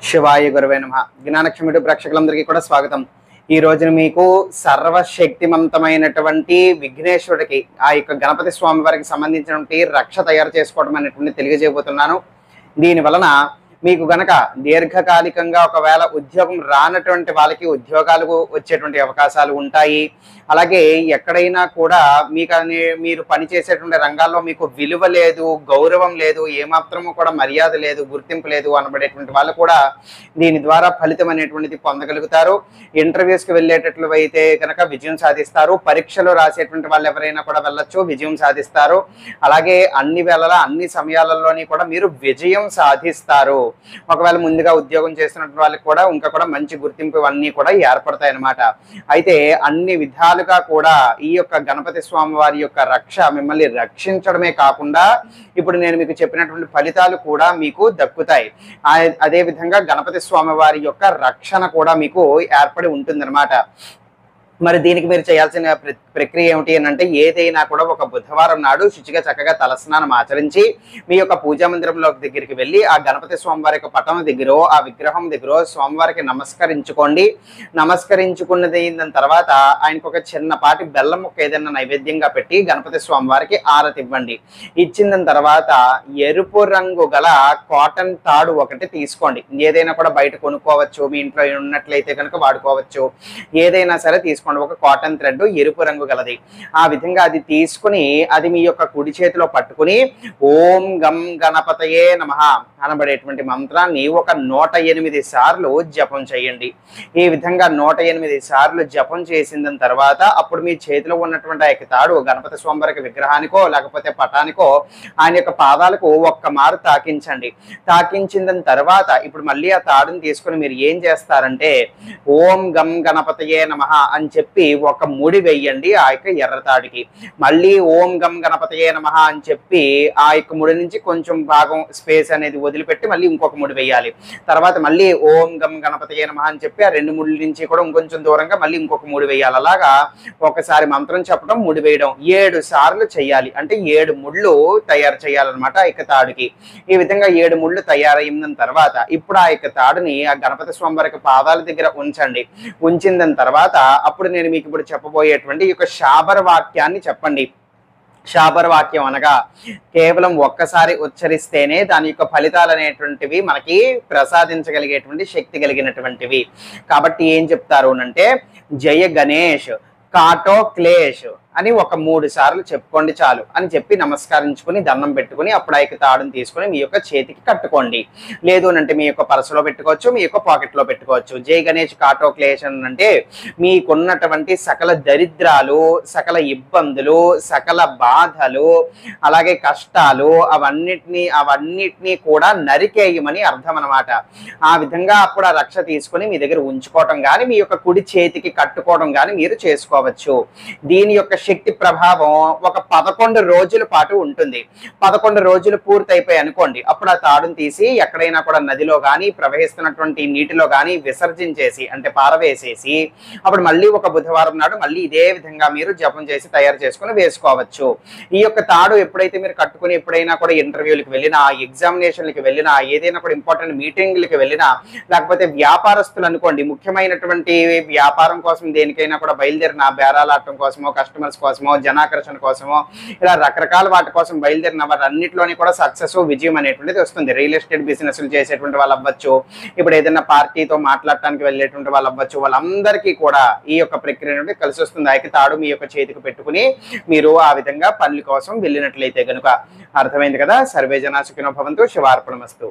శివాయ గురవే నమః. జ్ఞానక్షమిడు ప్రేక్షకులందరికీ కూడా స్వాగతం. ఈ రోజున మీకు సర్వశక్తిమంతమైనటువంటి విఘ్నేశ్వరుడికి ఆ యొక్క గణపతి స్వామి వారికి సంబంధించినటువంటి రక్ష తయారు చేసుకోవడం అనేటువంటి తెలియజేయబోతున్నాను. దీని వలన మీకు గనక దీర్ఘకాలికంగా ఒకవేళ ఉద్యోగం రానటువంటి వాళ్ళకి ఉద్యోగాలు వచ్చేటువంటి అవకాశాలు ఉంటాయి. అలాగే ఎక్కడైనా కూడా మీరు పనిచేసేటువంటి రంగాల్లో మీకు విలువ లేదు, గౌరవం లేదు, ఏమాత్రము కూడా మర్యాద లేదు, గుర్తింపు లేదు అనబడేటువంటి వాళ్ళు కూడా దీని ద్వారా ఫలితం అనేటువంటిది పొందగలుగుతారు. ఇంటర్వ్యూస్కి వెళ్ళేటట్లు అయితే కనుక విజయం సాధిస్తారు. పరీక్షలు రాసేటువంటి వాళ్ళు ఎవరైనా కూడా వెళ్ళొచ్చు, విజయం సాధిస్తారు. అలాగే అన్ని వేళలా అన్ని సమయాలలోని కూడా మీరు విజయం సాధిస్తారు. ఒకవేళ ముందుగా ఉద్యోగం చేస్తున్న వాళ్ళకి కూడా ఇంకా కూడా మంచి గుర్తింపు ఇవన్నీ కూడా ఏర్పడతాయి అన్నమాట. అయితే అన్ని విధాలుగా కూడా ఈ యొక్క గణపతి స్వామి వారి యొక్క రక్ష మిమ్మల్ని రక్షించడమే కాకుండా ఇప్పుడు నేను మీకు చెప్పినటువంటి ఫలితాలు కూడా మీకు దక్కుతాయి. అదే విధంగా గణపతి స్వామి వారి యొక్క రక్షణ కూడా మీకు ఏర్పడి ఉంటుందన్నమాట. మరి దీనికి మీరు చేయాల్సిన ప్రక్రియ ఏమిటి అని అంటే, ఏదైనా కూడా ఒక బుధవారం నాడు శుచిగా చక్కగా తలస్నానం ఆచరించి మీ యొక్క పూజా మందిరంలో దగ్గరికి వెళ్ళి ఆ గణపతి స్వామివారి యొక్క పటం దగ్గర ఆ విగ్రహం దగ్గర స్వామివారికి నమస్కరించుకోండి. నమస్కరించుకున్నది తర్వాత ఆయనకు ఒక చిన్నపాటి బెల్లం ముక్క ఏదైనా నైవేద్యంగా పెట్టి గణపతి స్వామివారికి ఆరతి ఇవ్వండి. ఇచ్చిన తర్వాత ఎరుపు రంగు గల కాటన్ తాడు ఒకటి తీసుకోండి. ఏదైనా కూడా బయట కొనుక్కోవచ్చు, మీ ఇంట్లో ఉన్నట్లయితే కనుక వాడుకోవచ్చు. ఏదైనా సరే తీసుకోండి. ఒక కాటన్ థ్రెడ్ ఎరుపు రంగు గలది. ఆ విధంగా అది తీసుకుని అది మీ యొక్క కుడి చేతిలో పట్టుకుని ఓం గం గణపతయే నమః అనబడేటువంటి మంత్రాన్ని ఒక 108 సార్లు జపం చేయండి. ఈ విధంగా 108 సార్లు జపం చేసిన తర్వాత అప్పుడు మీ చేతిలో ఉన్నటువంటి ఆ యొక్క తాడు గణపతి స్వామివారి విగ్రహానికో లేకపోతే పటానికో ఆయన యొక్క పాదాలకు ఒక్క మారు తాకించండి. తాకించిన తర్వాత ఇప్పుడు మళ్ళీ ఆ తాడుని తీసుకుని మీరు ఏం చేస్తారంటే ఓం గం గణపతయే నమః అని చెప్పి ఒక ముడి వెయ్యండి ఆ యొక్క ఎర్రతాడికి. మళ్ళీ ఓం గం గణపతయే నమః అని చెప్పి ఆ యొక్క ముడి నుంచి కొంచెం భాగం స్పేస్ అనేది వదిలిపెట్టి మళ్ళీ ఇంకొక ముడి వేయాలి. తర్వాత మళ్ళీ ఓం గం గణపతయే నమః అని చెప్పి ఆ 2 ముళ్ళ నుంచి కూడా ఇంకొంచెం దూరంగా మళ్ళీ ఇంకొక ముడి వేయాలి. అలాగా ఒకసారి మంత్రం చెప్పడం, ముడి వేయడం 7 సార్లు చేయాలి. అంటే 7 ముళ్ళు తయారు చేయాలన్నమాట ఆ యొక్క తాడుకి. ఈ విధంగా 7 ముళ్ళు తయారైన తర్వాత ఇప్పుడు ఆ యొక్క తాడుని ఆ గణపతి స్వామివారి పాదాల దగ్గర ఉంచండి. ఉంచిన తర్వాత అప్పుడు నేను మీకు ఇప్పుడు చెప్పబోయేటువంటి ఈ యొక్క శాబర వాక్యాన్ని చెప్పండి. శాబర వాక్యం అనగా కేవలం ఒక్కసారి ఉచ్చరిస్తేనే దాని యొక్క ఫలితాలు అనేటువంటివి మనకి ప్రసాదించగలిగేటువంటి శక్తి కలిగినటువంటివి. కాబట్టి ఏం చెప్తారు అంటే జయ గణేష్ కాటో క్లేష్ అని ఒక 3 సార్లు చెప్పుకోండి చాలు అని చెప్పి నమస్కరించుకుని దండం పెట్టుకుని అప్పుడు ఆ యొక్క తాడుని తీసుకుని మీ యొక్క చేతికి కట్టుకోండి. లేదు అంటే మీ యొక్క పర్సులో పెట్టుకోవచ్చు, మీ యొక్క పాకెట్లో పెట్టుకోవచ్చు. జై గణేష్ కాటో క్లేషన్ అంటే మీకున్నటువంటి సకల దరిద్రాలు, సకల ఇబ్బందులు, సకల బాధలు, అలాగే కష్టాలు అవన్నిటినీ కూడా నరికేయమని అర్థం అన్నమాట. ఆ విధంగా అప్పుడు ఆ రక్ష తీసుకుని మీ దగ్గర ఉంచుకోవటం కానీ మీ యొక్క కుడి చేతికి కట్టుకోవడం కానీ మీరు చేసుకోవచ్చు. దీని యొక్క శక్తి ప్రభావం ఒక 11 రోజుల పాటు ఉంటుంది. 11 రోజులు పూర్తయిపోయి అనుకోండి, అప్పుడు ఆ తాడును తీసి ఎక్కడైనా కూడా నదిలో కానీ ప్రవహిస్తున్నటువంటి నీటిలో కానీ విసర్జించేసి అంటే పారవేసేసి అప్పుడు మళ్ళీ ఒక బుధవారం నాడు మళ్ళీ ఇదే విధంగా మీరు జపం చేసి తయారు చేసుకుని వేసుకోవచ్చు. ఈ యొక్క తాడు ఎప్పుడైతే మీరు కట్టుకుని ఎప్పుడైనా కూడా ఇంటర్వ్యూలకు వెళ్ళినా, ఎగ్జామినేషన్లకి వెళ్ళినా, ఏదైనా కూడా ఇంపార్టెంట్ మీటింగ్లకి వెళ్ళినా, లేకపోతే వ్యాపారస్తులు అనుకోండి ముఖ్యమైనటువంటి వ్యాపారం కోసం దేనికైనా కూడా బయలుదేరిన బేరాలాటం కోసమో, కస్టమర్స్ కోసమో, జనాకర్షణ కోసమో, ఇలా రకరకాల వాటి కోసం బయలుదేరిన వాటన్నిటిలోని కూడా సక్సెస్, విజయం అనేటువంటిది వస్తుంది. రియల్ ఎస్టేట్ బిజినెస్లు చేసేటువంటి వాళ్ళు అవ్వచ్చు, ఇప్పుడు ఏదైనా పార్టీతో మాట్లాడటానికి వెళ్ళేటువంటి వాళ్ళు అవ్వచ్చు, వాళ్ళందరికీ కూడా ఈ యొక్క ప్రక్రియ నుండి కలిసి వస్తుంది. అయితే తాడు మీ యొక్క చేతికి పెట్టుకుని మీరు ఆ విధంగా పనుల కోసం వెళ్ళినట్లయితే కనుక. అర్థమైంది కదా? సర్వే జనా సుఖినో భవంతు. శివార్పణమస్తు.